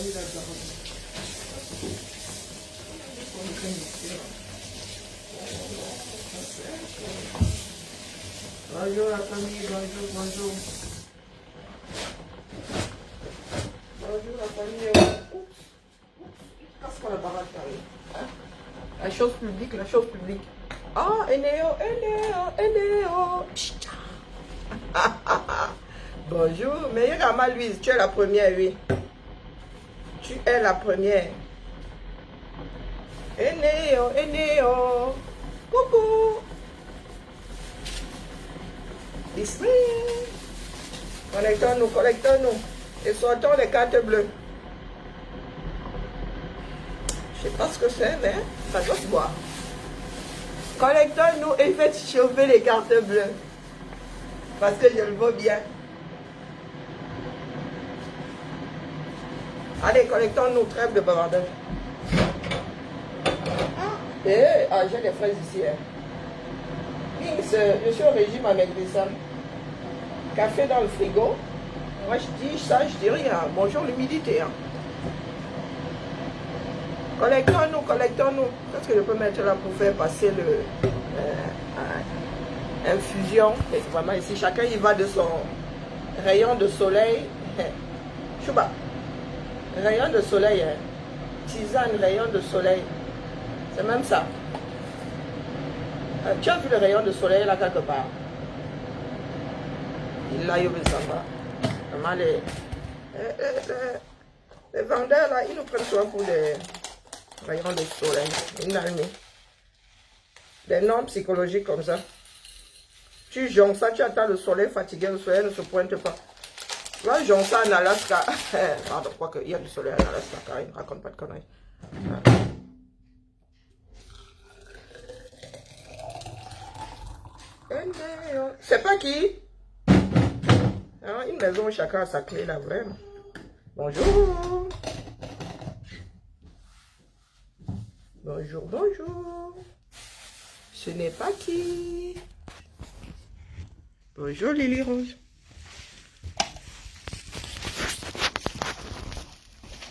Bonjour la famille, bonjour, bonjour. Bonjour la famille. Oups, casse-moi la baraque, hein? La chose publique, la chose publique. Ah, Eneo, Eneo, Eneo. Bonjour, meilleure Ama Louise, tu es la première, oui. Tu es la première. Eneo, Eneo. Coucou. Ici. Connectons-nous, connectons-nous. Et sortons les cartes bleues. Je sais pas ce que c'est, mais ça doit se voir. Connectons-nous et faites chauffer les cartes bleues. Parce que je le vois bien. Allez, connectons-nous, trêve de bavardage. J'ai des fraises ici. Hein. Je suis au régime amaigrissant. Café dans le frigo. Moi, je dis ça, je dis rien. Bonjour l'humidité. Hein. Connectons-nous, connectons-nous. Qu'est-ce que je peux mettre là pour faire passer le infusion? Et vraiment ici, chacun y va de son rayon de soleil. Chouba. Rayon de soleil. Hein. Tisane, rayon de soleil. C'est même ça. Tu as vu le rayon de soleil là quelque part? Il a eu ça. Vraiment les vendeurs là, ils nous prennent soin pour des rayons de soleil. Une année. Des normes psychologiques comme ça. Tu jonges ça, tu attends le soleil fatigué, le soleil ne se pointe pas. Là, jonges ça en Alaska. Pardon, quoi qu'il y a du soleil en Alaska, car il ne raconte pas de conneries. C'est pas qui? Ah, une maison où chacun a sa clé là, vraiment. Bonjour. Bonjour, bonjour. Ce n'est pas qui? Bonjour Lily Rose.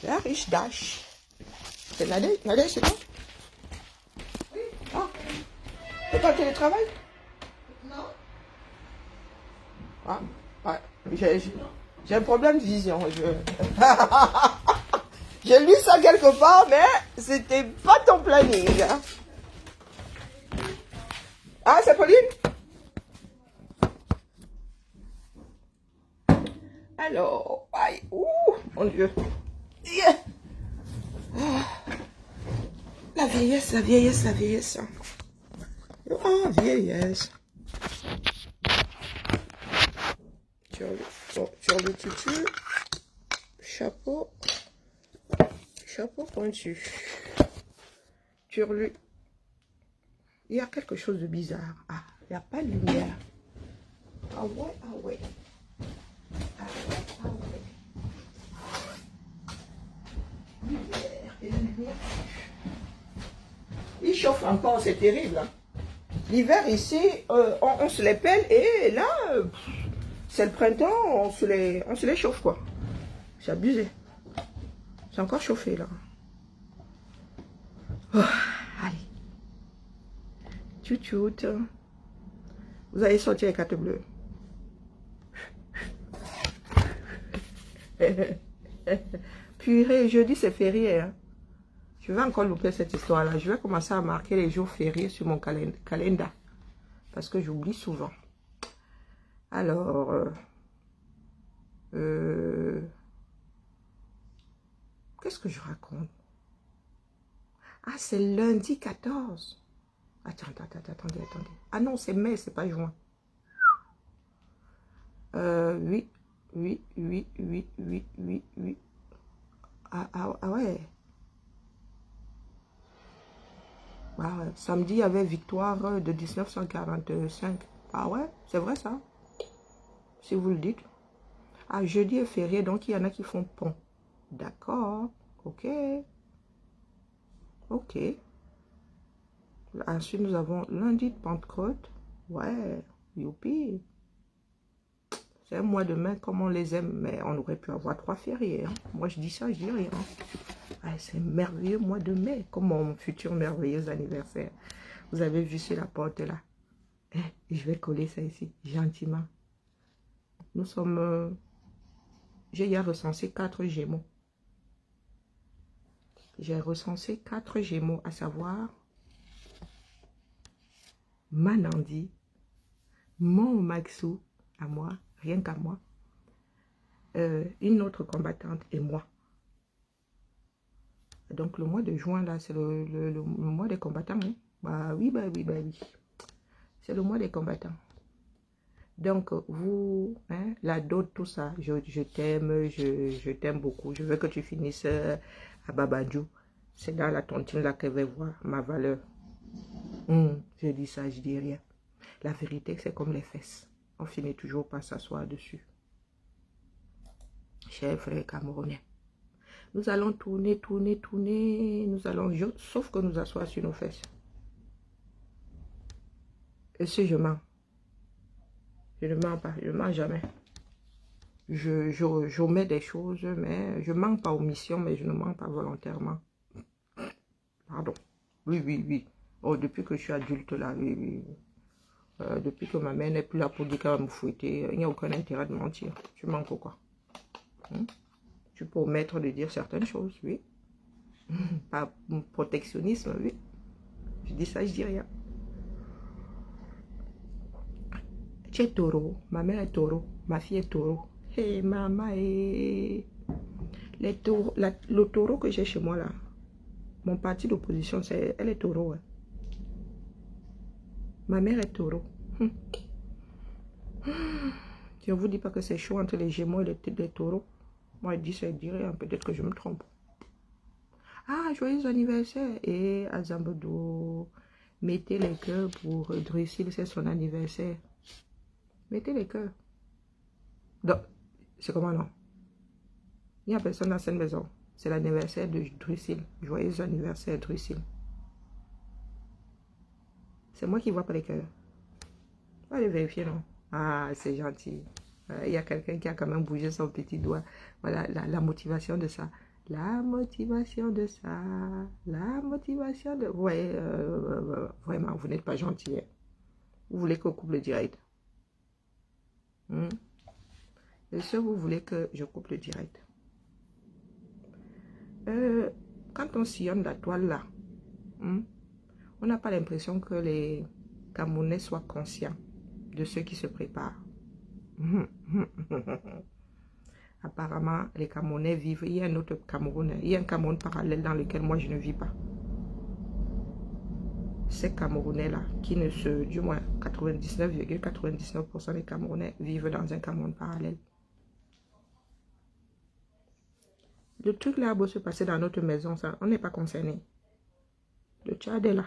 La riche dash. C'est Nadé? Nadé, c'est toi? Oui. Ah. C'est pas télétravail? Non. Ah, ouais. J'ai un problème de vision. J'ai lu ça quelque part, mais c'était pas ton planning. Hein. Ah, c'est Pauline? Alors, aïe, ouh, mon Dieu. Yeah. La vieillesse, la vieillesse, la vieillesse. Ah, vieillesse. Sur le tutu, chapeau pointu. Turlu. Il y a quelque chose de bizarre. Ah, il n'y a pas de lumière. Ah ouais, ah ouais. Ah ouais, ah ouais. Lumière, et la lumière. Il chauffe encore, c'est terrible. Hein. L'hiver ici, on se les pèle et là, c'est le printemps, on se les chauffe quoi. C'est abusé. C'est encore chauffé là. Oh, allez. Tchou-tchou. Vous allez sortir les cartes bleues. Purée, jeudi c'est férié. Hein. Je vais encore louper cette histoire-là. Je vais commencer à marquer les jours fériés sur mon calendrier. Parce que j'oublie souvent. Alors, qu'est-ce que je raconte? Ah, c'est lundi 14. Attendez. Ah non, c'est mai, c'est pas juin. Oui. Ah ouais. Ah ouais. Samedi, il y avait victoire de 1945. Ah ouais, c'est vrai ça. Si vous le dites. Ah, jeudi est férié, donc il y en a qui font pont. D'accord. Ok. Ok. Ensuite, nous avons lundi de Pentecôte. Ouais. Youpi. C'est un mois de mai comme on les aime, mais on aurait pu avoir 3 fériés. Hein. Moi, je dis ça, je dis rien. Ah, c'est un merveilleux mois de mai, comme mon futur merveilleux anniversaire. Vous avez vu sur la porte là. Je vais coller ça ici, gentiment. Nous sommes... j'ai hier recensé 4 Gémeaux. J'ai recensé 4 Gémeaux, à savoir Manandi, mon Maxou, à moi, rien qu'à moi, une autre combattante et moi. Donc le mois de juin, là, c'est le mois des combattants. Hein? Bah oui. C'est le mois des combattants. Donc, vous, hein, la dot, tout ça, je t'aime, je t'aime beaucoup. Je veux que tu finisses à Babadjou. C'est dans la tontine là qu'elle va voir ma valeur. Je dis ça, je dis rien. La vérité, c'est comme les fesses. On finit toujours par s'asseoir dessus. Chers frères camerounais, nous allons tourner. Nous allons, sauf que nous asseoir sur nos fesses. Et si je mens, je ne mens pas, je ne mens jamais. J'omets des choses, mais je ne mens pas aux missions, mais je ne mens pas volontairement. Pardon. Oui. Oh, depuis que je suis adulte là, oui. Depuis que ma mère n'est plus là pour dire qu'elle va me fouetter, il n'y a aucun intérêt de mentir. Tu mens pourquoi? Tu peux omettre de dire certaines choses, oui. Pas protectionnisme, oui. Je dis ça, je dis rien. Tu es taureau, ma mère est taureau, ma fille est taureau. Hey, maman, le taureau que j'ai chez moi là, mon parti d'opposition, elle est taureau. Hein. Ma mère est taureau. Je ne vous dis pas que c'est chaud entre les Gémeaux et les taureaux. Moi, je dis ça, je dirais, peut-être que je me trompe. Ah, joyeux anniversaire. Et à Zambodo, mettez les cœurs pour Drusil, c'est son anniversaire. Mettez les cœurs. Donc, c'est comment non? Il n'y a personne dans cette maison. C'est l'anniversaire de Drusil. Joyeux anniversaire, Drusil. C'est moi qui vois pas les cœurs. Allez vérifier, non? Ah, c'est gentil. Il y a quelqu'un qui a quand même bougé son petit doigt. Voilà la motivation de ça. La motivation de ça. La motivation de... Ouais, vraiment, vous n'êtes pas gentil. Hein? Vous voulez que je coupe le direct. Et si vous voulez que je coupe le direct. Quand on sillonne la toile là, on n'a pas l'impression que les Camerounais soient conscients de ceux qui se préparent. Apparemment, les Camerounais vivent. Il y a un autre Cameroun. Il y a un Cameroun parallèle dans lequel moi je ne vis pas. Ces Camerounais-là, qui ne se... Du moins, 99,99% des Camerounais vivent dans un Cameroun parallèle. Le truc là va se passer dans notre maison, ça, on n'est pas concerné. Le Tchad est là.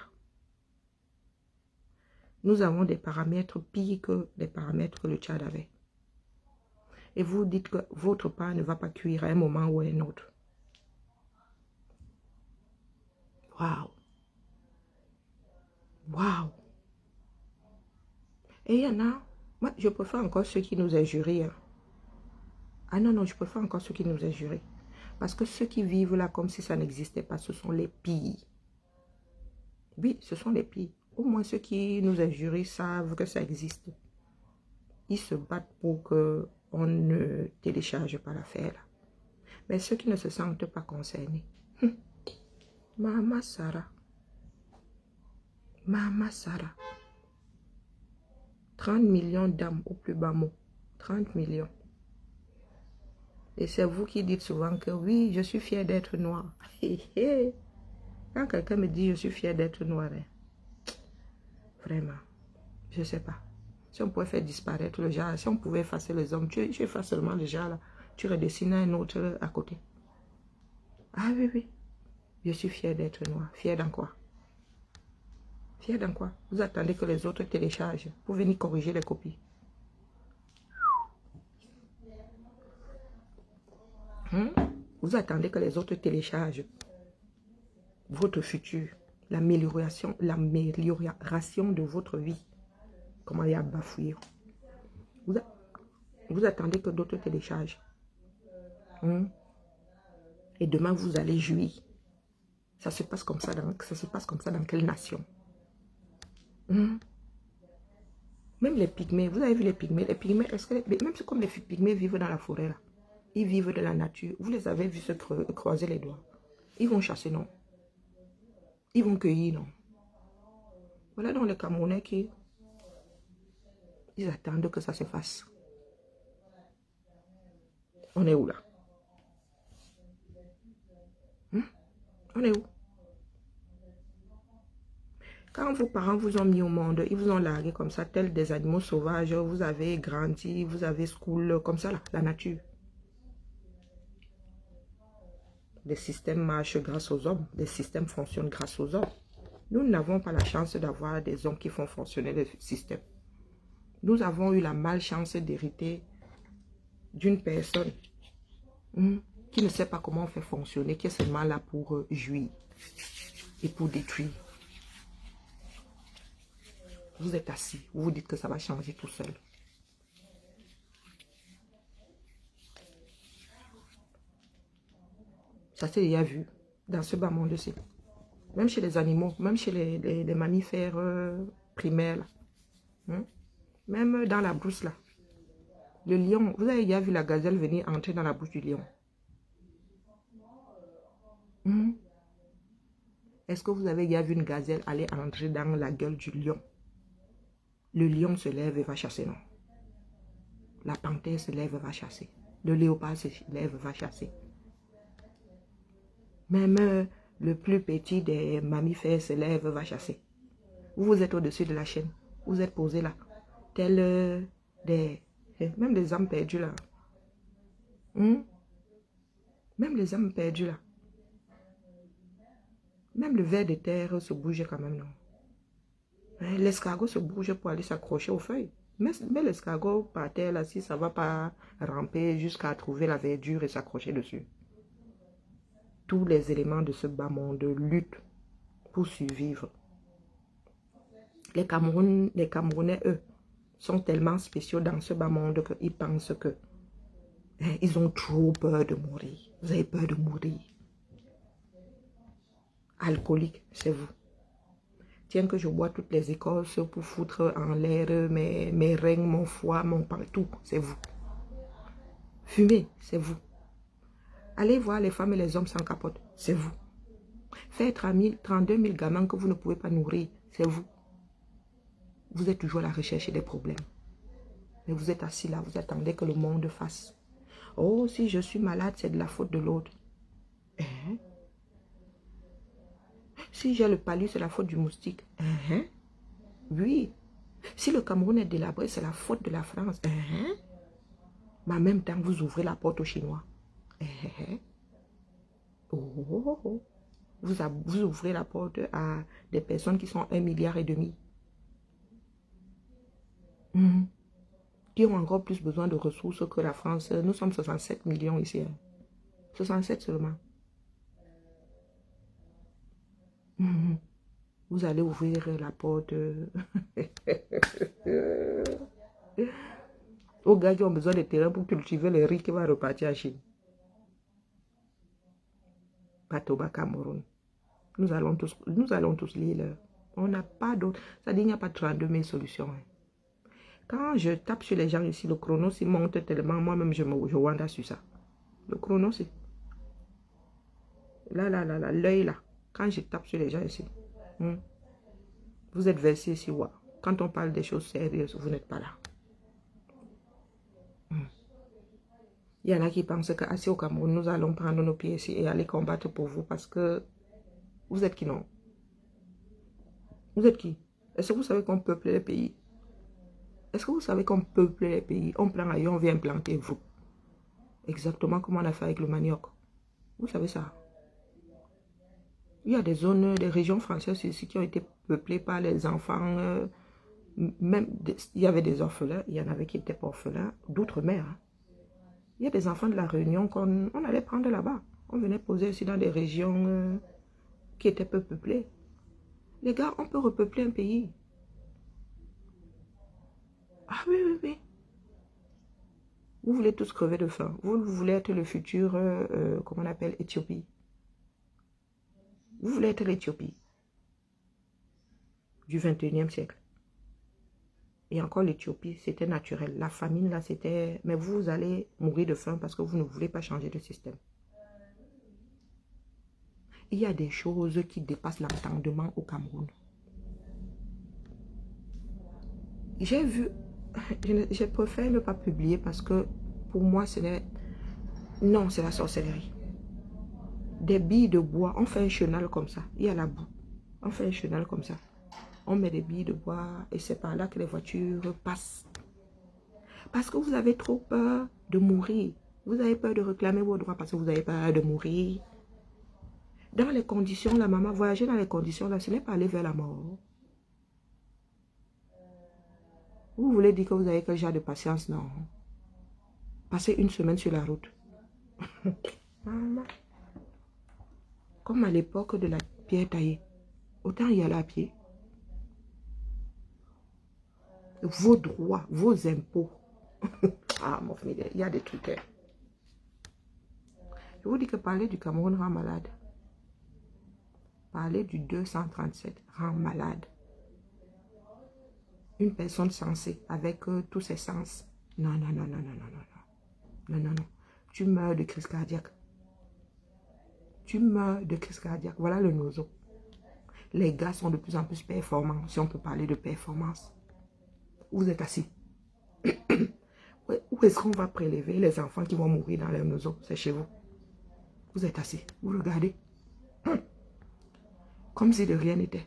Nous avons des paramètres pires que les paramètres que le Tchad avait. Et vous dites que votre pain ne va pas cuire à un moment ou à un autre. Waouh! Waouh! Et il y en a, moi je préfère encore ceux qui nous injurient. Hein. Ah non, je préfère encore ceux qui nous injurient. Parce que ceux qui vivent là comme si ça n'existait pas, ce sont les pires. Oui, ce sont les pires. Au moins ceux qui nous injurient savent que ça existe. Ils se battent pour que on ne télécharge pas l'affaire. Mais ceux qui ne se sentent pas concernés. Mama Sarah. Mama Sarah. 30 millions d'âmes au plus bas mot. 30 millions. Et c'est vous qui dites souvent que oui, je suis fière d'être noire. Quand quelqu'un me dit je suis fière d'être noire, hein, vraiment, je ne sais pas. Si on pouvait faire disparaître le genre, si on pouvait effacer les hommes, tu effaces seulement le genre là, tu redessines un autre à côté. Ah oui, je suis fière d'être noire. Fière dans quoi? Fière dans quoi? Vous attendez que les autres téléchargent pour venir corriger les copies. Vous attendez que les autres téléchargent votre futur, l'amélioration de votre vie. Comment il y a bafouillé. Vous attendez que d'autres téléchargent. Et demain, vous allez jouir. Ça se passe comme ça dans quelle nation? Même les pygmées, vous avez vu les pygmées? Les pygmées, est-ce que même comme les pygmées vivent dans la forêt, là, ils vivent de la nature. Vous les avez vus se croiser les doigts. Ils vont chasser, non? Ils vont cueillir, non? Voilà donc les Camerounais qui... Ils attendent que ça se fasse. On est où là? On est où? Quand vos parents vous ont mis au monde, ils vous ont largué comme ça, tels des animaux sauvages, vous avez grandi, vous avez school, comme ça là, la nature. Les systèmes marchent grâce aux hommes, les systèmes fonctionnent grâce aux hommes. Nous n'avons pas la chance d'avoir des hommes qui font fonctionner le système. Nous avons eu la malchance d'hériter d'une personne qui ne sait pas comment on fait fonctionner, qui est seulement là pour jouir et pour détruire. Vous êtes assis, vous vous dites que ça va changer tout seul. Ça s'est déjà vu dans ce bas monde-ci. Même chez les animaux, même chez les mammifères primaires. Là. Même dans la brousse là. Le lion, vous avez déjà vu la gazelle venir entrer dans la bouche du lion? Est-ce que vous avez déjà vu une gazelle aller entrer dans la gueule du lion? Le lion se lève et va chasser, non? La panthère se lève et va chasser. Le léopard se lève et va chasser. Même le plus petit des mammifères se lève et va chasser. Vous êtes au-dessus de la chaîne. Vous êtes posé là. Tel même les âmes perdues là. Même les âmes perdues là. Même le ver de terre se bouge quand même, non? L'escargot se bouge pour aller s'accrocher aux feuilles. Mais l'escargot par terre, là, si ça ne va pas ramper jusqu'à trouver la verdure et s'accrocher dessus. Tous les éléments de ce bas monde luttent pour survivre. Les Camerounais, eux, sont tellement spéciaux dans ce bas monde qu'ils pensent que ils ont trop peur de mourir. Vous avez peur de mourir. Alcoolique, c'est vous. Tiens que je bois toutes les écorces pour foutre en l'air mes reins, mon foie, mon partout, c'est vous. Fumer, c'est vous. Allez voir les femmes et les hommes sans capote, c'est vous. Faire 32 000 gamins que vous ne pouvez pas nourrir, c'est vous. Vous êtes toujours à la recherche des problèmes. Mais vous êtes assis là, vous attendez que le monde fasse. Oh, si je suis malade, c'est de la faute de l'autre. Si j'ai le palu, c'est la faute du moustique. Oui. Si le Cameroun est délabré, c'est la faute de la France. Mais en même temps, vous ouvrez la porte aux Chinois. Vous ouvrez la porte à des personnes qui sont 1,5 milliard. Qui ont encore plus besoin de ressources que la France. Nous sommes 67 millions ici. 67 seulement. Vous allez ouvrir la porte aux gars qui ont besoin de terrain pour cultiver le riz qui va repartir à Chine. Patoba Cameroun. Nous allons tous lire. On n'a pas d'autre. Ça dit qu'il n'y a pas 32 000 solutions. Quand je tape sur les gens ici, le chrono s'y monte tellement, moi-même je wanda sur ça. Le chrono c'est là, l'œil là. Quand je tape sur les gens ici, vous êtes versé ici, ouais. Quand on parle des choses sérieuses, vous n'êtes pas là. Il y en a qui pensent qu'assis au Cameroun, nous allons prendre nos pieds ici et aller combattre pour vous parce que vous êtes qui, non? Vous êtes qui? Est-ce que vous savez qu'on peuple les pays? Est-ce que vous savez qu'on peuple les pays? On prend ailleurs, on vient planter vous. Exactement comme on a fait avec le manioc. Vous savez ça? Il y a des zones, des régions françaises ici qui ont été peuplées par les enfants. Même, il y avait des orphelins, il y en avait qui n'étaient pas orphelins, d'outre-mer. Il y a des enfants de la Réunion qu'on allait prendre là-bas. On venait poser aussi dans des régions qui étaient peu peuplées. Les gars, on peut repeupler un pays. Ah oui. Vous voulez tous crever de faim. Vous voulez être le futur, comment on appelle, Éthiopie. Vous voulez être l'Éthiopie du 21e siècle. Et encore l'Éthiopie, c'était naturel. La famine, là, c'était... Mais vous allez mourir de faim parce que vous ne voulez pas changer de système. Il y a des choses qui dépassent l'entendement au Cameroun. J'ai vu... Je préfère ne pas publier parce que pour moi, ce n'est... Non, c'est la sorcellerie. Des billes de bois, on fait un chenal comme ça. Il y a la boue. On fait un chenal comme ça. On met des billes de bois et c'est par là que les voitures passent. Parce que vous avez trop peur de mourir. Vous avez peur de réclamer vos droits parce que vous avez peur de mourir. Dans les conditions, la maman, voyager dans les conditions, là, ce n'est pas aller vers la mort. Vous voulez dire que vous avez quel genre de patience? Non. Passer une semaine sur la route. Maman. Comme à l'époque de la pierre taillée. Autant y aller à pied. Vos droits, vos impôts. Ah, mon frère, il y a des trucs. Hein. Je vous dis que parler du Cameroun rend malade. Parler du 237 rend malade. Une personne sensée avec tous ses sens. Non, non, non, non, non, non, non, non, non, non. Tu meurs de crise cardiaque. Tu meurs de crise cardiaque. Voilà le nozo. Les gars sont de plus en plus performants, si on peut parler de performance. Vous êtes assis. Où est-ce qu'on va prélever les enfants qui vont mourir dans les nozo? C'est chez vous. Vous êtes assis. Vous regardez. Comme si de rien n'était.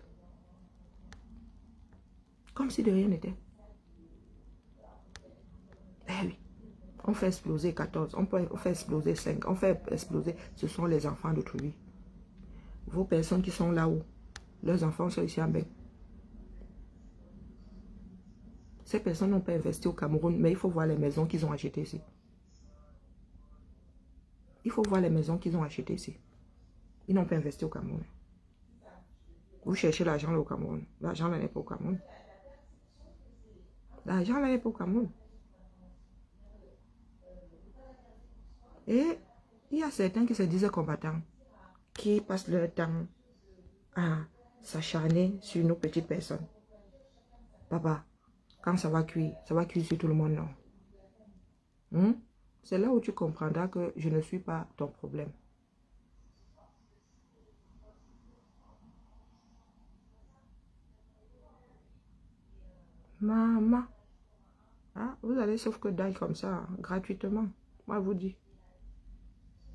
Comme si de rien n'était. Eh oui. On fait exploser 14. On fait exploser 5. On fait exploser. Ce sont les enfants de Trouy. Vos personnes qui sont là-haut. Leurs enfants sont ici en bain. Ces personnes n'ont pas investi au Cameroun, mais il faut voir les maisons qu'ils ont achetées ici. Il faut voir les maisons qu'ils ont achetées ici. Ils n'ont pas investi au Cameroun. Vous cherchez l'argent au Cameroun. L'argent n'est pas au Cameroun. L'argent n'est pas au Cameroun. Et il y a certains qui se disent combattants, qui passent leur temps à s'acharner sur nos petites personnes. Papa, quand ça va cuire sur tout le monde, non. C'est là où tu comprendras que je ne suis pas ton problème. Maman, ah, vous allez sauf que d'ail comme ça, hein, gratuitement. Moi, je vous dis.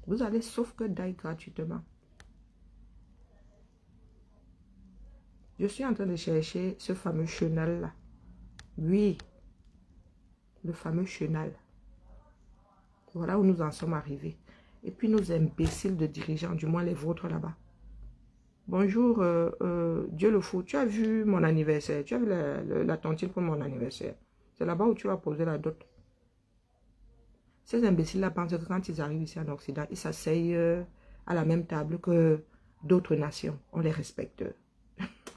Vous allez sauf que d'ail gratuitement. Je suis en train de chercher ce fameux chenal-là. Oui, le fameux chenal. Voilà où nous en sommes arrivés. Et puis nos imbéciles de dirigeants, du moins les vôtres là-bas. Bonjour, Dieu le fou. Tu as vu mon anniversaire? Tu as vu la tontine pour mon anniversaire? C'est là-bas où tu vas poser la dot. Ces imbéciles-là pensent que quand ils arrivent ici en Occident, ils s'asseyent à la même table que d'autres nations. On les respecte.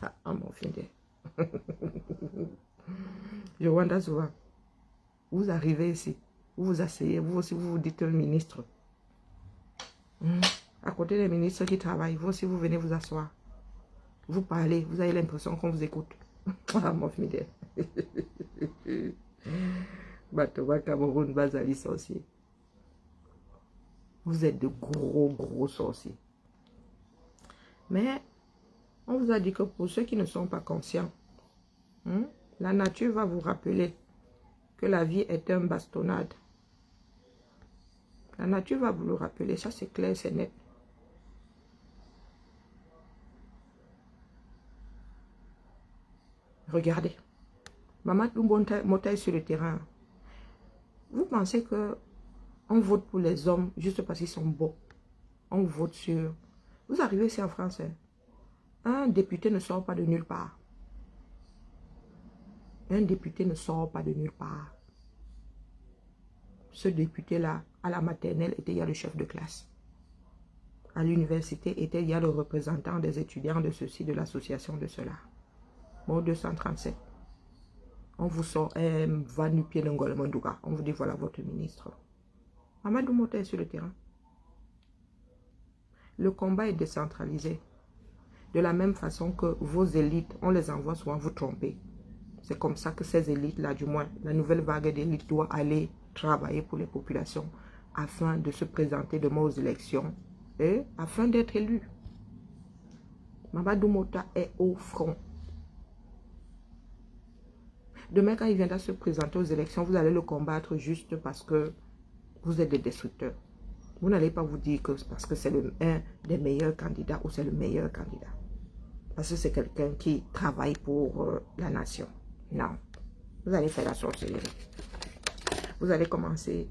Ah, mon fidèle. Je vois souvent. Vous arrivez ici, vous vous asseyez, vous aussi vous vous dites ministre. À côté des ministres qui travaillent, vous aussi vous venez vous asseoir. Vous parlez, vous avez l'impression qu'on vous écoute. Ah, mon fidèle. Batoba Cameroun, Bazali sorcier. Vous êtes de gros sorciers. Mais on vous a dit que pour ceux qui ne sont pas conscients, la nature va vous rappeler que la vie est une bastonnade. La nature va vous le rappeler, ça c'est clair, c'est net. Regardez. Maman montagne sur le terrain. Vous pensez que on vote pour les hommes juste parce qu'ils sont beaux. On vote sur... Vous arrivez ici en France, hein? Un député ne sort pas de nulle part. Un député ne sort pas de nulle part. Ce député-là, à la maternelle, était il y a le chef de classe. À l'université, il y a le représentant des étudiants de ceci, de l'association de cela. Bon, 237. On vous sort un va-nu-pied d'Angol Mandouga. On vous dit voilà votre ministre. Mamadou Mota est sur le terrain. Le combat est décentralisé. De la même façon que vos élites, on les envoie souvent vous tromper. C'est comme ça que ces élites-là, du moins, la nouvelle vague d'élites doit aller travailler pour les populations afin de se présenter demain aux élections et afin d'être élu. Mamadou Mota est au front. Demain, quand il viendra se présenter aux élections, vous allez le combattre juste parce que vous êtes des destructeurs. Vous n'allez pas vous dire que c'est parce que c'est un des meilleurs candidats ou c'est le meilleur candidat. Parce que c'est quelqu'un qui travaille pour la nation. Non. Vous allez faire la sorcellerie. Vous allez commencer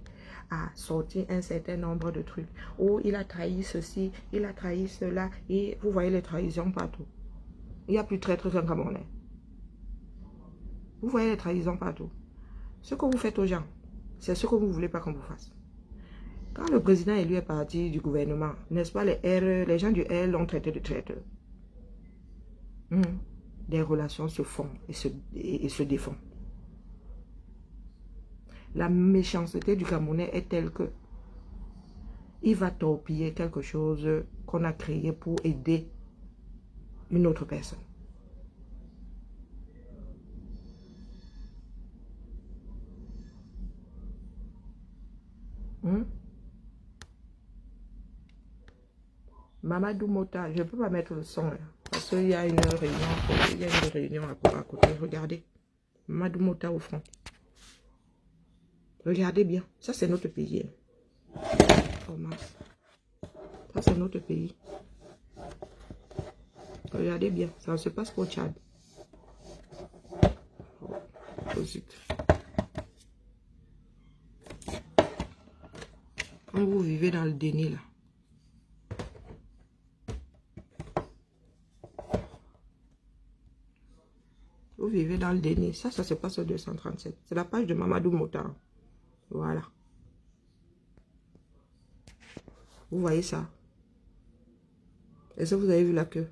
à sortir un certain nombre de trucs. Oh, il a trahi ceci, il a trahi cela. Et vous voyez les trahisons partout. Il n'y a plus de traître qu'un Camerounais. Vous voyez les trahisons partout. Ce que vous faites aux gens, c'est ce que vous ne voulez pas qu'on vous fasse. Quand le président élu est parti du gouvernement, n'est-ce pas, les gens du R l'ont traité de traiteur. Des relations se font et se défont. La méchanceté du Camerounais est telle que il va torpiller quelque chose qu'on a créé pour aider une autre personne. Mamadou Mota, je ne peux pas mettre le son là, parce qu'il y a une réunion à côté. Regardez, Mamadou Mota au front. Regardez bien, ça c'est notre pays. Oh mince. Ça c'est notre pays. Regardez bien, ça se passe pour Tchad. Oh zut. Quand vous vivez dans le déni là. Vous vivez dans le déni. Ça se passe au 237. C'est la page de Mamadou Mota. Voilà. Vous voyez ça? Est-ce que vous avez vu la queue?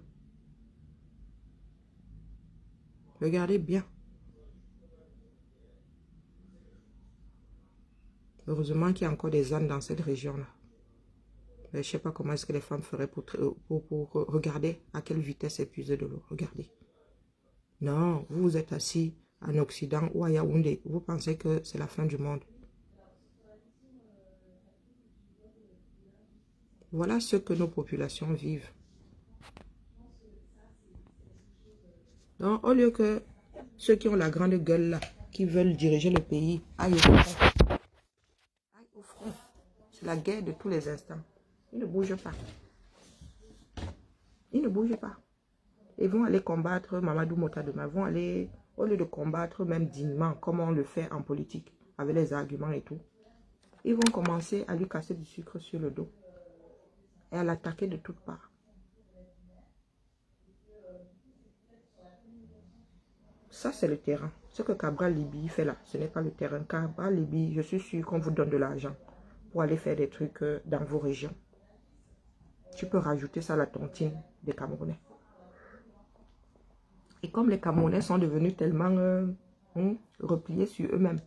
Regardez bien. Heureusement qu'il y a encore des ânes dans cette région-là. Je ne sais pas comment est-ce que les femmes feraient pour regarder à quelle vitesse est puisée de l'eau. Regardez. Non, vous êtes assis en Occident ou à Yaoundé. Vous pensez que c'est la fin du monde. Voilà ce que nos populations vivent. Donc, au lieu que ceux qui ont la grande gueule là, qui veulent diriger le pays, aillent au front. Aillent au front. C'est la guerre de tous les instants. Ils ne bougent pas. Ils ne bougent pas. Ils vont aller combattre Mamadou Mota demain. Ils vont aller, au lieu de combattre même dignement, comme on le fait en politique, avec les arguments et tout, ils vont commencer à lui casser du sucre sur le dos et à l'attaquer de toutes parts. Ça, c'est le terrain. Ce que Cabral Libye fait là, ce n'est pas le terrain. Cabral Libye, je suis sûr qu'on vous donne de l'argent pour aller faire des trucs dans vos régions. Tu peux rajouter ça à la tontine des Camerounais. Et comme les Camerounais sont devenus tellement repliés sur eux-mêmes,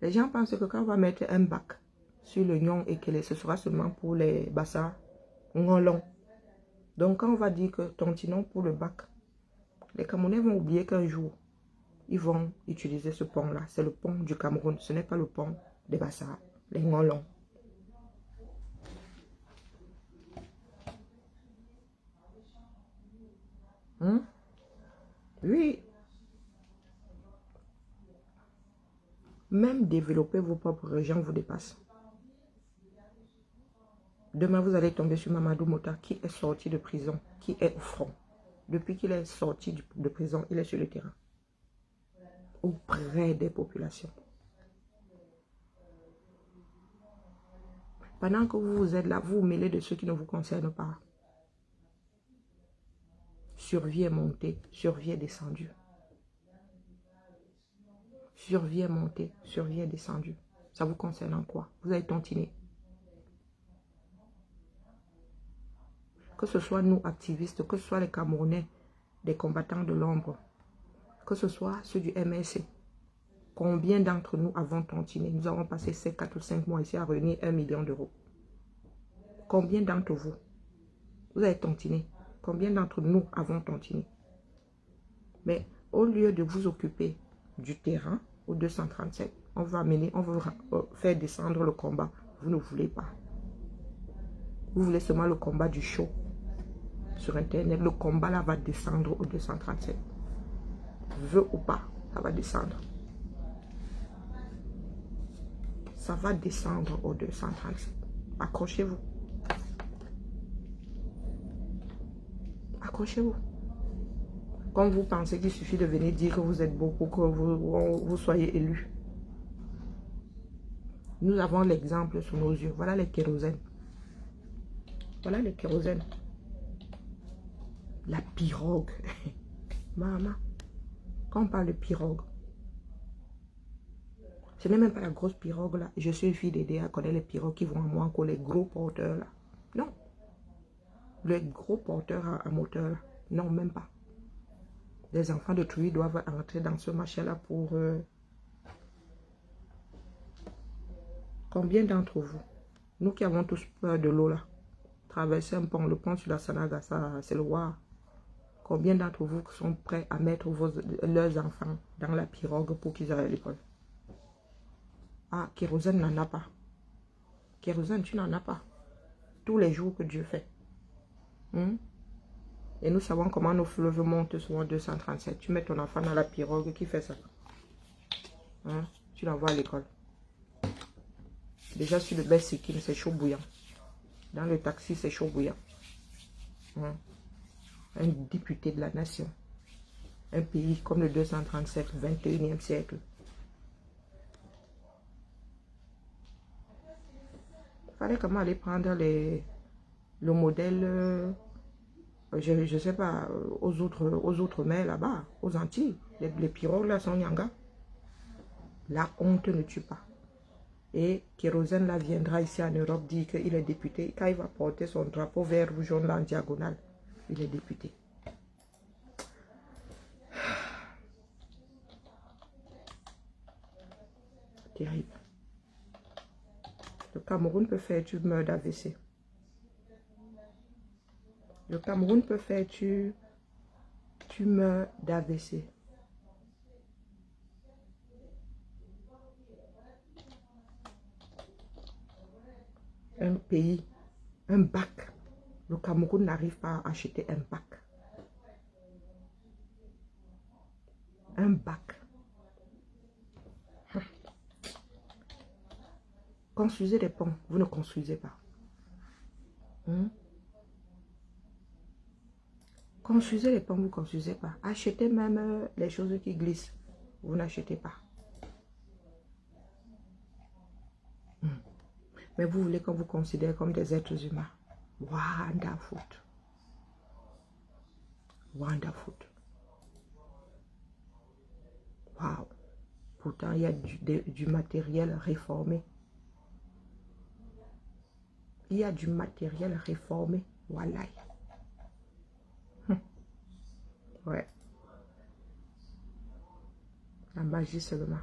les gens pensent que quand on va mettre un bac sur le Nyon et que ce sera seulement pour les bassins ngolons. Donc quand on va dire que tontinon pour le bac, les Camerounais vont oublier qu'un jour, ils vont utiliser ce pont-là. C'est le pont du Cameroun, ce n'est pas le pont des bassins, les ngolons. Oui. Même développer vos propres régions vous dépasse. Demain, vous allez tomber sur Mamadou Mota qui est sorti de prison, qui est au front. Depuis qu'il est sorti de prison, il est sur le terrain. Auprès des populations. Pendant que vous êtes là, vous vous mêlez de ceux qui ne vous concernent pas. Survie est montée, survie est descendue. Survie est montée, survie est descendue. Ça vous concerne en quoi? Vous avez tontiné. Que ce soit nous, activistes, que ce soit les Camerounais, des combattants de l'ombre, que ce soit ceux du MSC, Combien d'entre nous avons tantiné? Nous avons passé 4 ou 5 mois ici à réunir 1 million d'euros. Combien d'entre vous, vous avez tantiné? Combien d'entre nous avons tantiné? Mais au lieu de vous occuper du terrain au 237, on va faire descendre le combat. Vous ne voulez pas. Vous voulez seulement le combat du show sur Internet. Le combat là va descendre au 237. Veut ou pas, ça va descendre. Ça va descendre au 237. Accrochez-vous. Accrochez-vous. Comme vous pensez qu'il suffit de venir dire que vous êtes beau pour que vous soyez élu. Nous avons l'exemple sous nos yeux. Voilà les kérosènes. Voilà les kérosènes. La pirogue. Maman. Quand on parle de pirogue, ce n'est même pas la grosse pirogue là. Je suis une fille d'aider à connaître les pirogues qui vont à moins que les gros porteurs là. Non. Les gros porteurs à moteur là. Non, même pas. Les enfants de Trouy doivent entrer dans ce machin-là pour... Combien d'entre vous, nous qui avons tous peur de l'eau là, traverser un pont, le pont sur la Sanaga, ça c'est le roi. Combien d'entre vous sont prêts à mettre leurs enfants dans la pirogue pour qu'ils aillent à l'école? Ah, kérosène n'en a pas. Kérosène, tu n'en as pas. Tous les jours que Dieu fait. Et nous savons comment nos fleuves montent sur 237. Tu mets ton enfant dans la pirogue, qui fait ça? Tu l'envoies à l'école. Déjà sur le Bessikim, c'est chaud bouillant. Dans le taxi, c'est chaud bouillant. Un député de la nation. Un pays comme le 237, 21e siècle. Il fallait comment aller prendre le modèle... je ne sais pas, aux autres mers là-bas, aux Antilles. Les pirogues là sont Nyanga. La honte ne tue pas. Et Kérosène là viendra ici en Europe dire qu'il est député. Quand il va porter son drapeau vert ou jaune là en diagonale, il est député. Terrible. Le Cameroun peut faire tu meurs d'AVC. Le Cameroun peut faire tu meurs d'AVC. Un pays, un bac. Le Cameroun n'arrive pas à acheter un bac. Un bac. Construisez des ponts, vous ne construisez pas. Construisez les ponts, vous ne construisez pas. Achetez même les choses qui glissent, vous n'achetez pas. Mais vous voulez qu'on vous considère comme des êtres humains. Wonderful. Wonderful. Wow. Pourtant, il y a du matériel réformé. Il y a du matériel réformé. Voilà. Ouais. La magie seulement.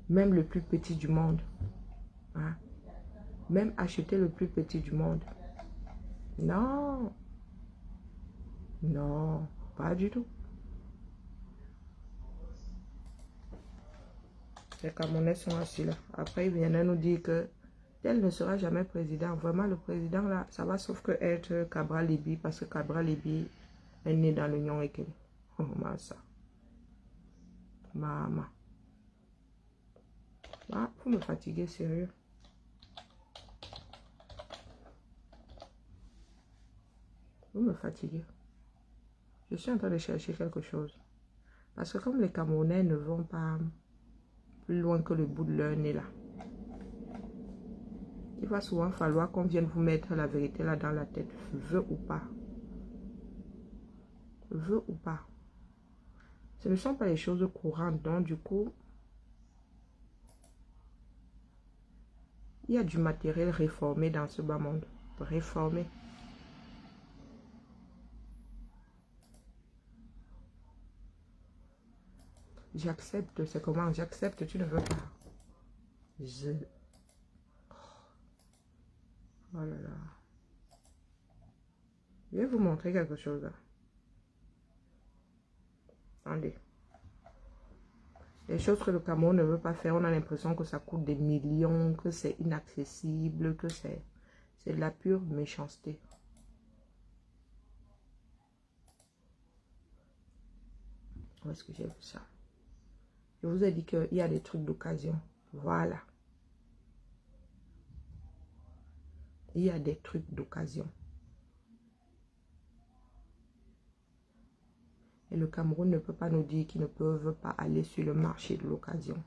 Même le plus petit du monde. Même acheter le plus petit du monde. Non. Non, pas du tout. Les Camerounais sont assis là. Après, ils viennent nous dire que tel ne sera jamais président. Vraiment, le président là, ça va sauf que être Cabral Libi, parce que Cabral Libi est né dans l'Union européenne. Oh, ça. Maman. Ah, vous me fatiguez, sérieux. Vous me fatiguez. Je suis en train de chercher quelque chose. Parce que comme les Camerounais ne vont pas plus loin que le bout de leur nez là, il va souvent falloir qu'on vienne vous mettre la vérité là dans la tête, veut ou pas. Veut ou pas. Ce ne sont pas les choses courantes, donc du coup, il y a du matériel réformé dans ce bas monde. Réformé. J'accepte, c'est comment? J'accepte, tu ne veux pas. Je... Oh là là. Je vais vous montrer quelque chose. Là. Attendez. Les choses que le Cameroun ne veut pas faire, on a l'impression que ça coûte des millions, que c'est inaccessible, que c'est de la pure méchanceté. Où est-ce que j'ai vu ça? Je vous ai dit qu'il y a des trucs d'occasion. Voilà. Il y a des trucs d'occasion. Et le Cameroun ne peut pas nous dire qu'ils ne peuvent pas aller sur le marché de l'occasion.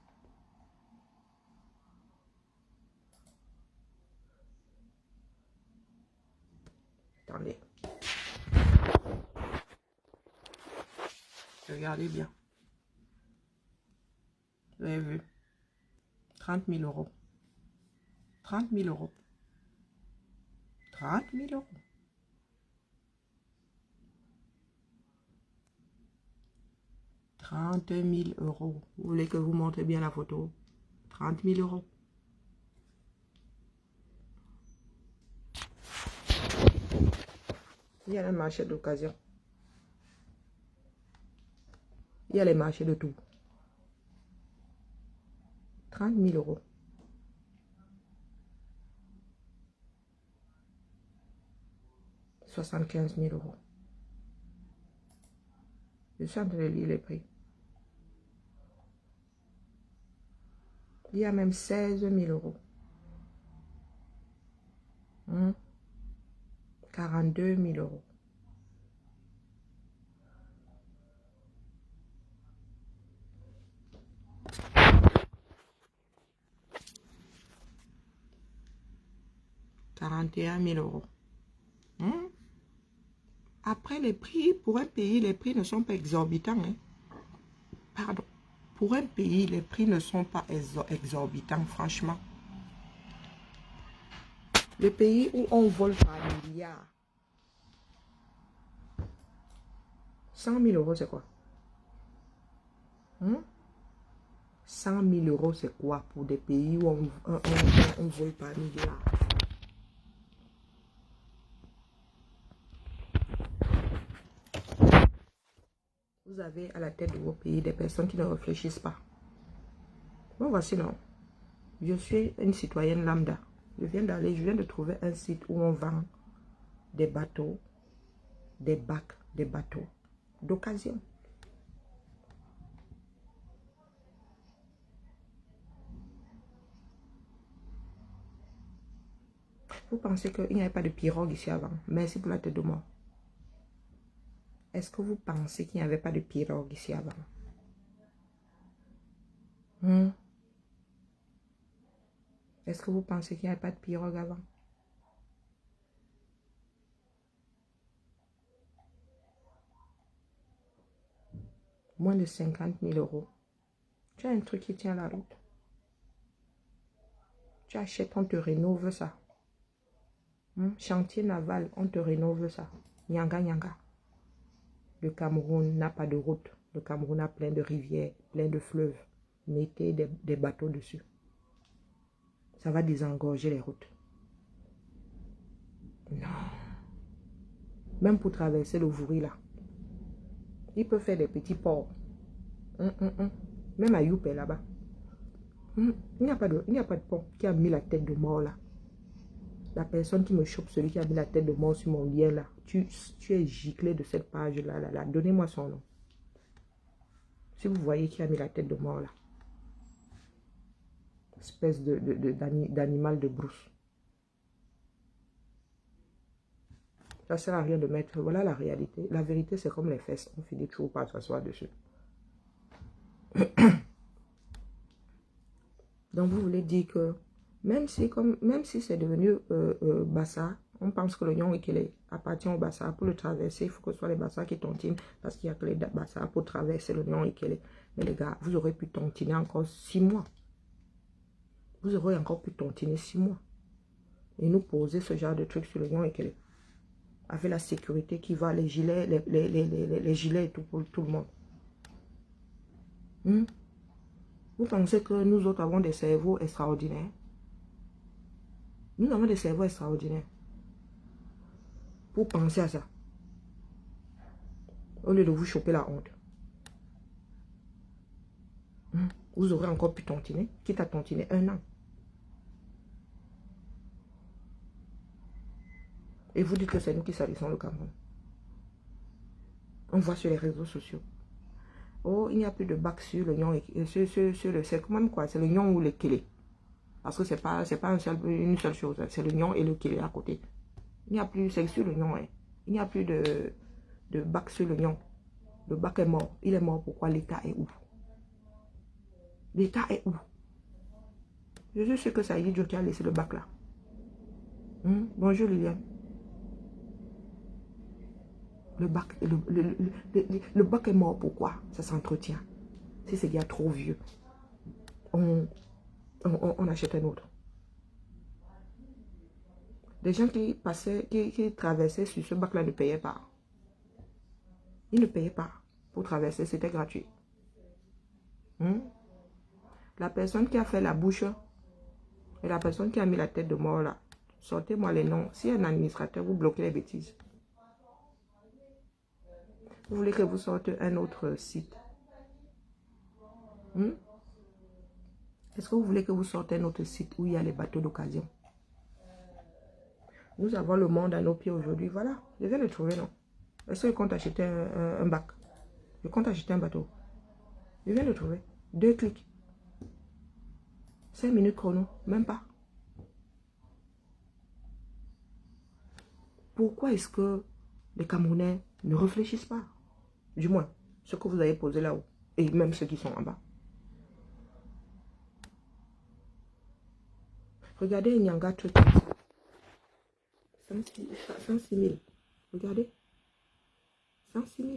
Attendez. Regardez bien. Vous avez vu? 30 000 euros. 30 000 euros. 30 000 euros. $30 000 euros. Vous voulez que vous montre bien la photo? 30 000 euros. Il y a le marché d'occasion. Il y a les marchés de tout. 30 000 euros. $75 000 euros. Je suis en train de lire les prix. Il y a même 16 000 euros. 42 000 euros. $41 000 euros. Après, les prix, pour un pays, les prix ne sont pas exorbitants. Hein. Pardon. Pour un pays, les prix ne sont pas exorbitants, franchement. Le pays où on vole par milliards. 100 000 euros, c'est quoi? 100 000 euros, c'est quoi pour des pays où on vole par milliards? Vous avez à la tête de vos pays des personnes qui ne réfléchissent pas. Bon, voici non. Je suis une citoyenne lambda. Je viens de trouver un site où on vend des bateaux, des bacs, des bateaux d'occasion. Vous pensez qu'il n'y avait pas de pirogue ici avant? Merci pour la tête de mort. Est-ce que vous pensez qu'il n'y avait pas de pirogue ici avant? Est-ce que vous pensez qu'il n'y avait pas de pirogue avant? Moins de 50 000 euros. Tu as un truc qui tient la route. Tu achètes, on te rénove ça. Chantier naval, on te rénove ça. Nyanga, nyanga. Le Cameroun n'a pas de route. Le Cameroun a plein de rivières, plein de fleuves. Mettez des bateaux dessus. Ça va désengorger les routes. Non. Même pour traverser le Vouri là. Il peut faire des petits ports. Même à Youpé là-bas. Il n'y a pas de pont qui a mis la tête de mort là. La personne qui me chope, celui qui a mis la tête de mort sur mon lien là. Tu es giclé de cette page là. Donnez-moi son nom. Si vous voyez qui a mis la tête de mort là. Espèce d'animal de brousse. Ça sert à rien de mettre. Voilà la réalité. La vérité, c'est comme les fesses. On finit toujours par s'asseoir dessus. Donc, vous voulez dire que même si c'est devenu Bassa, on pense que le Nyon Ikele appartient au Bassa. Pour le traverser, il faut que ce soit les Bassa qui tontinent parce qu'il n'y a que les Bassa pour traverser le Nyon Ikele. Mais les gars, vous aurez pu tontiner encore 6 mois. Vous aurez encore pu tontiner 6 mois. Et nous poser ce genre de trucs sur le Nyon Ikele. Avec la sécurité qui va, les gilets, les gilets et tout pour tout le monde. Hmm? Vous pensez que nous autres avons des cerveaux extraordinaires? Nous avons des cerveaux extraordinaires pour penser à ça, au lieu de vous choper la honte. Vous aurez encore pu tontiner, quitte à tontiner 1 an. Et vous dites que c'est nous qui salissons le Cameroun. On voit sur les réseaux sociaux. Oh, il n'y a plus de bac sur le nion, sur le c'est même quoi, c'est le nion ou le kélé. Parce que c'est pas une seule chose, c'est le nion et le kélé à côté. Il n'y a plus, c'est sur le nion, hein. Il n'y a plus de bac sur le nion. Le bac est mort. Il est mort pourquoi? L'État est où? L'État est où? Je suis sûr que c'est Aïdjo qui a laissé le bac là. Bonjour Liliane. Le bac est mort pourquoi? Ça s'entretient. Si c'est bien trop vieux, on achète un autre. Des gens qui passaient, qui traversaient sur ce bac là ne payaient pas. Ils ne payaient pas pour traverser, c'était gratuit. La personne qui a fait la bouche et la personne qui a mis la tête de mort là, sortez-moi les noms. Si un administrateur, vous bloquez les bêtises. Vous voulez que vous sortez un autre site? Est-ce que vous voulez que vous sortez un autre site où il y a les bateaux d'occasion? Nous avons le monde à nos pieds aujourd'hui. Voilà, je vais le trouver, non? Est-ce que je compte acheter un bac? Je compte acheter un bateau. Je viens de le trouver. 2 clics. 5 minutes chrono, même pas. Pourquoi est-ce que les Camerounais ne réfléchissent pas? Du moins, ce que vous avez posé là-haut. Et même ceux qui sont en bas. Regardez Nyanga truc. 106 000. Regardez. 106 000.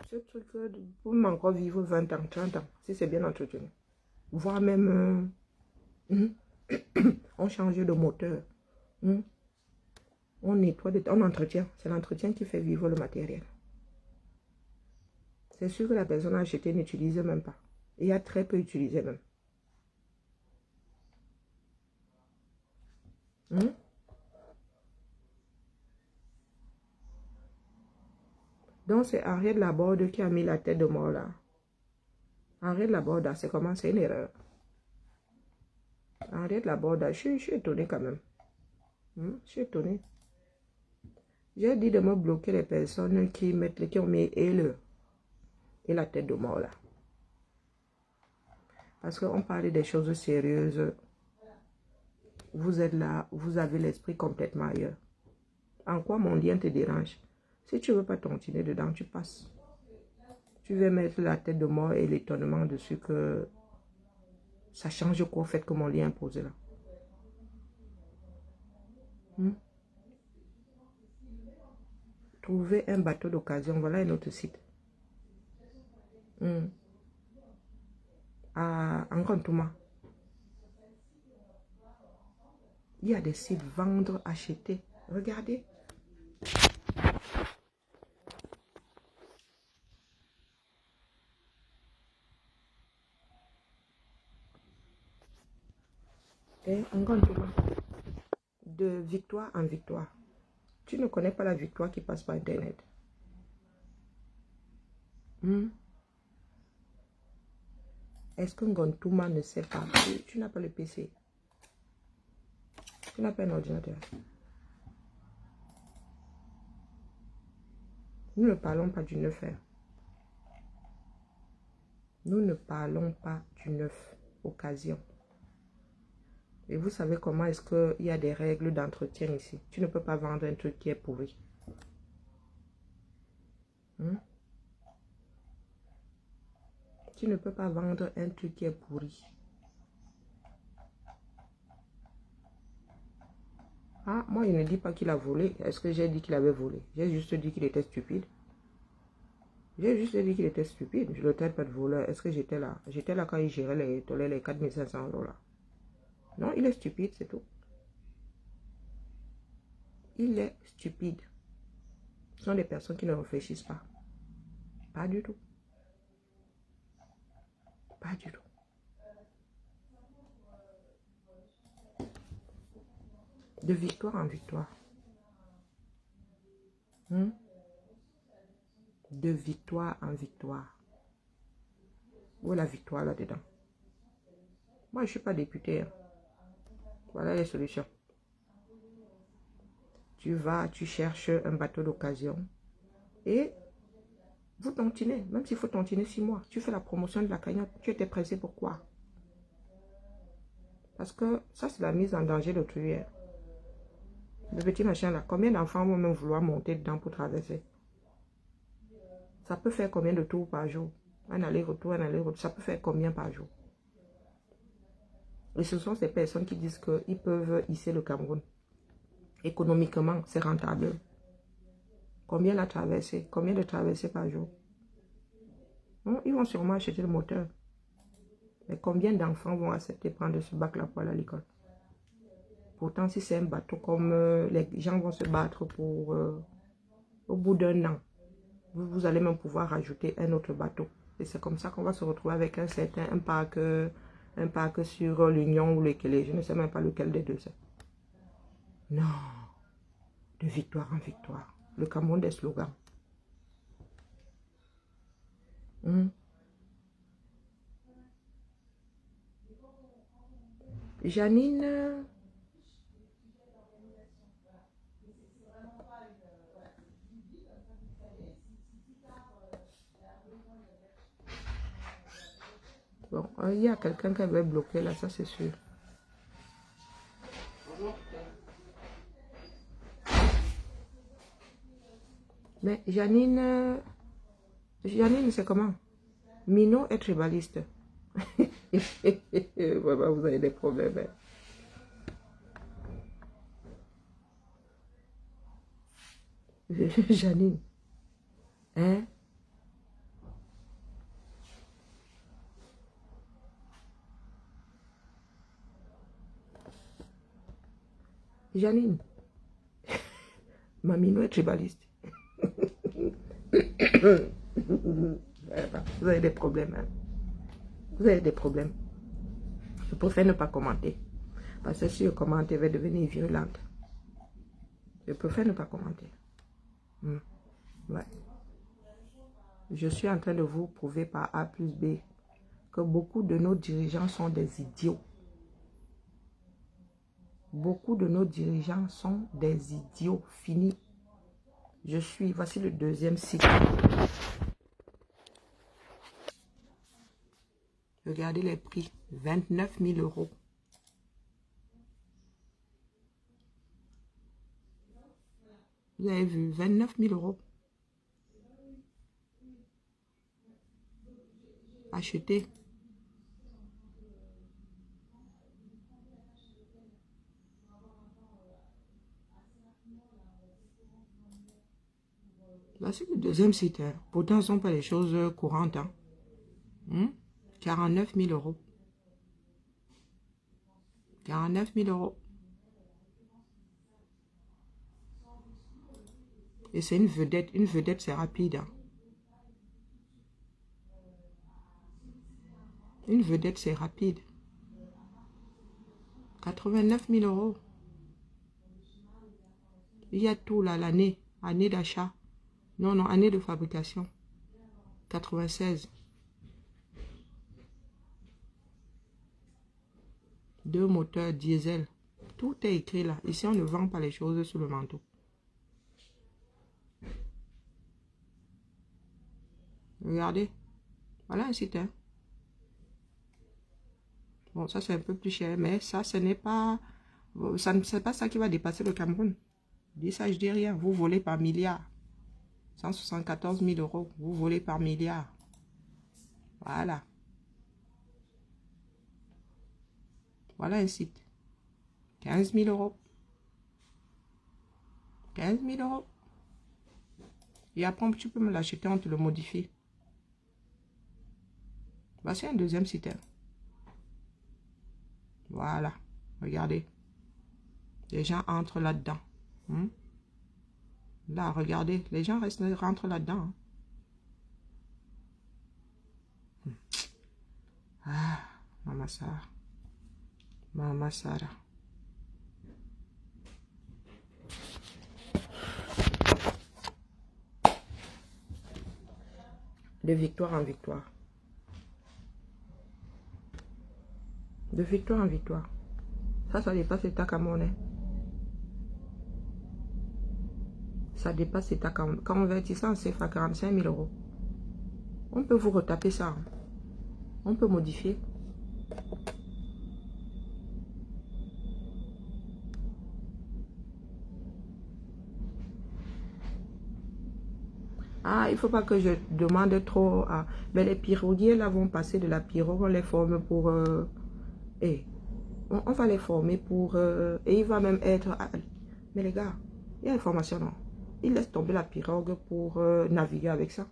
Ce truc, vous pouvez encore vivre 20 ans, 30 ans, si c'est bien entretenu. Voire même, on change de moteur. On nettoie, on entretient. C'est l'entretien qui fait vivre le matériel. C'est sûr que la personne a acheté n'utilise même pas. Il y a très peu utilisé même. Donc c'est Henriette Laborde qui a mis la tête de mort là. Henriette Laborde, c'est comment? C'est une erreur. Henriette Laborde, je suis étonnée quand même. Je suis étonnée. J'ai dit de me bloquer les personnes qui ont mis et la tête de mort là. Parce qu'on parlait des choses sérieuses. Vous êtes là, vous avez l'esprit complètement ailleurs. En quoi mon lien te dérange? Si tu ne veux pas continuer dedans, tu passes. Tu veux mettre la tête de mort et l'étonnement dessus que ça change quoi au fait que mon lien est posé là. Trouver un bateau d'occasion, voilà un autre site. À Ngontouma. Il y a des sites vendre, acheter. Regardez. Et Ngontouma. De victoire en victoire. Tu ne connais pas la victoire qui passe par Internet. Est-ce que Ngontouma ne sait pas? Tu n'as pas le PC. Tu n'as pas un ordinateur. Nous ne parlons pas du neuf. Nous ne parlons pas du neuf. Occasion. Et vous savez comment est-ce qu'il y a des règles d'entretien ici. Tu ne peux pas vendre un truc qui est pourri. Tu ne peux pas vendre un truc qui est pourri. Ah, moi, je ne dis pas qu'il a volé. Est-ce que j'ai dit qu'il avait volé? J'ai juste dit qu'il était stupide. J'ai juste dit qu'il était stupide. Je ne le traite pas de voleur. Est-ce que j'étais là? J'étais là quand il gérait les 4500 € là. Non, il est stupide, c'est tout. Il est stupide. Ce sont des personnes qui ne réfléchissent pas. Pas du tout. Pas du tout. De victoire en victoire. De victoire en victoire. Où est la victoire là-dedans? Moi, je ne suis pas député. Hein. Voilà les solutions. Tu vas, tu cherches un bateau d'occasion et vous tontiner. Même s'il faut tontiner 6 mois. Tu fais la promotion de la cagnotte. Tu étais pressé pourquoi? Parce que ça, c'est la mise en danger d'autrui. Le petit machin là, combien d'enfants vont même vouloir monter dedans pour traverser? Ça peut faire combien de tours par jour? Un aller-retour, un aller-retour. Ça peut faire combien par jour? Et ce sont ces personnes qui disent qu'ils peuvent hisser le Cameroun. Économiquement, c'est rentable. Combien la traversée? Combien de traversées par jour? Non, ils vont sûrement acheter le moteur. Mais combien d'enfants vont accepter de prendre ce bac-là pour aller à l'école? Pourtant, si c'est un bateau comme les gens vont se battre pour... au bout d'un an, vous allez même pouvoir rajouter un autre bateau. Et c'est comme ça qu'on va se retrouver avec un parc sur l'Union ou lequel, je ne sais même pas lequel des deux c'est. Non, de victoire en victoire. Le Cameroun des slogans. Janine... Bon, il y a quelqu'un qui avait bloqué là, ça c'est sûr. Mais Janine c'est comment? Mino est tribaliste. Vraiment, vous avez des problèmes. Hein. Janine. Hein? Janine. Mamino est tribaliste. Vous avez des problèmes. Hein? Vous avez des problèmes. Je préfère ne pas commenter. Parce que si je commente, elle va devenir virulente. Je préfère ne pas commenter. Ouais. Je suis en train de vous prouver par A plus B que beaucoup de nos dirigeants sont des idiots. Beaucoup de nos dirigeants sont des idiots finis. Voici le deuxième cycle. Regardez les prix, 29 000 euros. Vous avez vu, 29 000 euros. Acheter. Voici le deuxième site. Hein. Pourtant, ce ne sont pas les choses courantes. Hein. 49 000 euros. 49 000 euros. Et c'est une vedette. Une vedette, c'est rapide. Hein. Une vedette, c'est rapide. 89 000 euros. Il y a tout là, l'année. Année d'achat. Non, année de fabrication. 96. 2 moteurs diesel. Tout est écrit là. Ici, on ne vend pas les choses sous le manteau. Regardez. Voilà un site. Hein. Bon, ça c'est un peu plus cher, mais ça, ce n'est pas... C'est pas ça qui va dépasser le Cameroun. Je dis ça, je dis rien. Vous volez par milliard. 174 000 euros. Vous volez par milliard. Voilà. Voilà un site. 15 000 euros. 15 000 euros. Et après, tu peux me l'acheter, on te le modifie. Voici un deuxième site. Voilà. Regardez. Les gens entrent là-dedans. Là, regardez. Les gens rentrent là-dedans. Sara. Mama Sara. De victoire en victoire. De victoire en victoire. Ça dépasse les tacamonais. Ça dépasse les tacamonais. Quand on vertit ça en CFA 45 000 euros, on peut vous retaper ça. Hein. On peut modifier. Ah, il ne faut pas que je demande trop. Mais les piroguiers là vont passer de la pirogue, on les forme pour... on va les former pour... et il va même être... mais les gars, il y a une formation, non? Il laisse tomber la pirogue pour naviguer avec ça.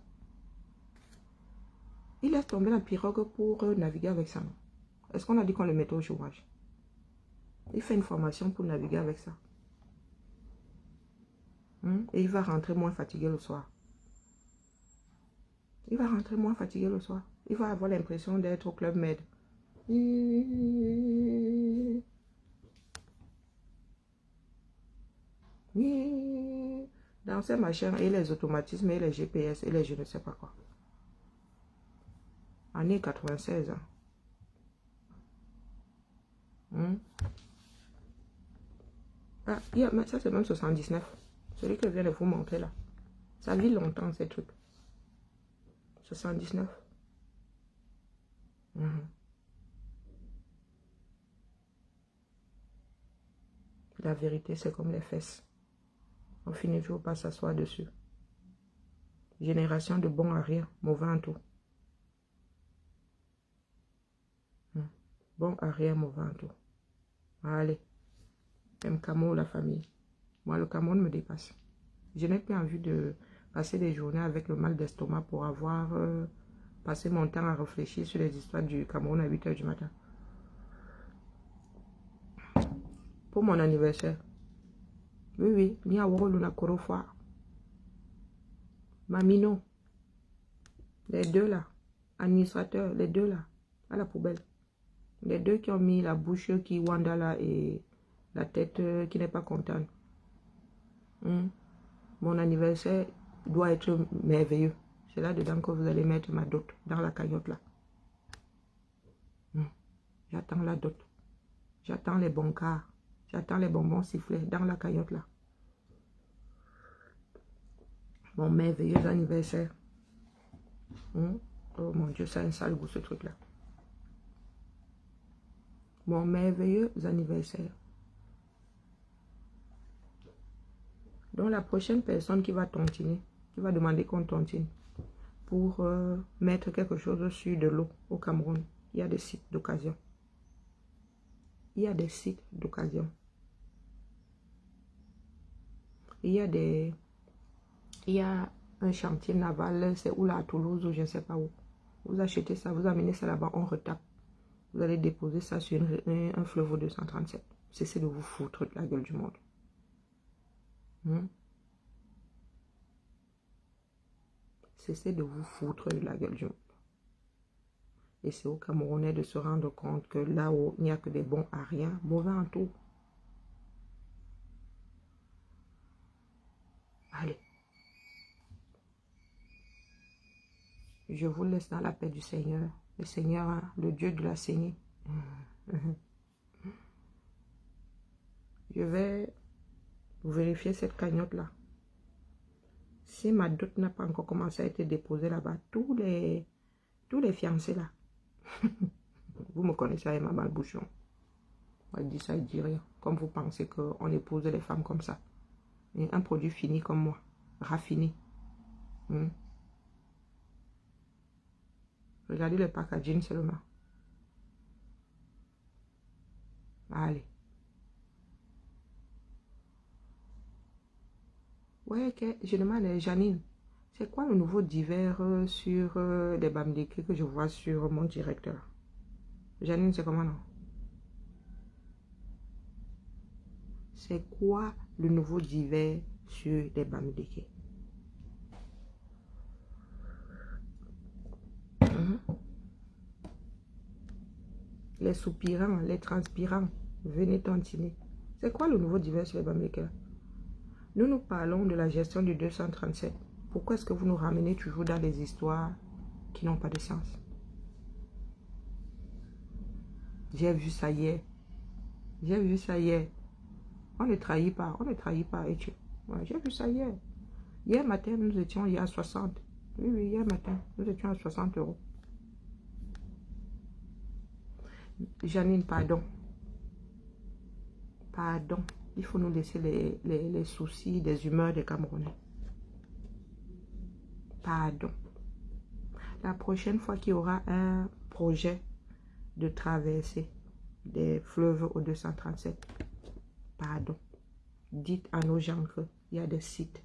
Il laisse tomber la pirogue pour naviguer avec ça, non? Est-ce qu'on a dit qu'on le mettait au chômage? Il fait une formation pour naviguer avec ça. Et il va rentrer moins fatigué le soir. Il va rentrer moins fatigué le soir. Il va avoir l'impression d'être au Club Med. Dans ces machins et les automatismes et les GPS et les je ne sais pas quoi. Année 96. Ah, mais ça c'est même 79. Celui que je viens de vous montrer là. Ça vit longtemps ces trucs. 79. La vérité, c'est comme les fesses. On finit toujours par s'asseoir dessus. Génération de bons à rien, mauvais en tout. Bon à rien, mauvais en tout. Allez. Même Camo, la famille. Moi, le Cameroun me dépasse. Je n'ai plus envie de passer des journées avec le mal d'estomac pour avoir passé mon temps à réfléchir sur les histoires du Cameroun à 8 h du matin. Pour mon anniversaire. Oui, ni à Luna Korofwa. Mamino. Les deux là. Administrateur, les deux là. À la poubelle. Les deux qui ont mis la bouche qui wanda là et la tête qui n'est pas contente. Mon anniversaire doit être merveilleux. C'est là-dedans que vous allez mettre ma dot, dans la cagnotte là. J'attends la dot. J'attends les bons quarts. J'attends les bonbons sifflés dans la cagnotte là. Mon merveilleux anniversaire. Oh mon Dieu, ça a un sale goût ce truc là. Mon merveilleux anniversaire. Donc la prochaine personne qui va tontiner, qui va demander qu'on tontine pour mettre quelque chose sur de l'eau au Cameroun, il y a des sites d'occasion. Il y a des sites d'occasion. Il y a un chantier naval, c'est où là à Toulouse ou je ne sais pas où. Vous achetez ça, vous amenez ça là-bas, on retape. Vous allez déposer ça sur un fleuve 237. Cessez de vous foutre de la gueule du monde. Cessez de vous foutre de la gueule du monde. Et c'est aux Camerounais de se rendre compte que là où il n'y a que des bons à rien, mauvais en tout. Allez. Je vous laisse dans la paix du Seigneur. Le Seigneur, hein, le Dieu de la saignée. Je vais vérifier cette cagnotte-là. Si ma dot n'a pas encore commencé à être déposée là-bas, tous les fiancés là, vous me connaissez avec ma balbouchon. Elle dit ça, il dit rien. Comme vous pensez qu'on épouse les femmes comme ça. Et un produit fini comme moi, raffiné. Regardez le packaging seulement. Allez. Ouais, je demande à Janine, c'est quoi le nouveau divers sur les bamdékés que je vois sur mon directeur? Janine, c'est comment non? C'est quoi le nouveau divers sur les bamdékés? les soupirants, les transpirants, venez tantiner. C'est quoi le nouveau divers sur les Bamileke? Nous parlons de la gestion du 237. Pourquoi est-ce que vous nous ramenez toujours dans des histoires qui n'ont pas de sens? J'ai vu ça hier. J'ai vu ça hier. On ne trahit pas. On ne trahit pas. Et ouais, j'ai vu ça hier. Hier matin, nous étions il y a 60. Oui, oui, hier matin, nous étions à 60 euros. Janine, pardon. Pardon. Il faut nous laisser les soucis des humeurs des Camerounais. Pardon. La prochaine fois qu'il y aura un projet de traverser des fleuves au 237, pardon. Dites à nos gens qu'il y a des sites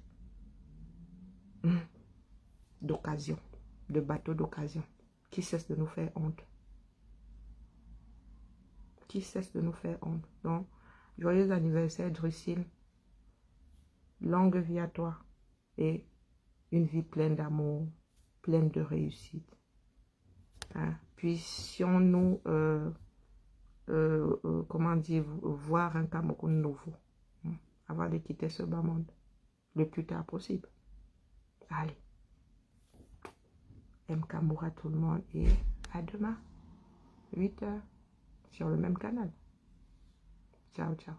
d'occasion, de bateaux d'occasion, qui cessent de nous faire honte. Qui cessent de nous faire honte. Donc, joyeux anniversaire, Drusil. Longue vie à toi. Et une vie pleine d'amour, pleine de réussite. Hein? Puissions-nous, comment dire, voir un Cameroun nouveau. Hein? Avant de quitter ce bas monde. Le plus tard possible. Allez. M'Kamour à tout le monde et à demain, 8 h, sur le même canal. Ciao, ciao.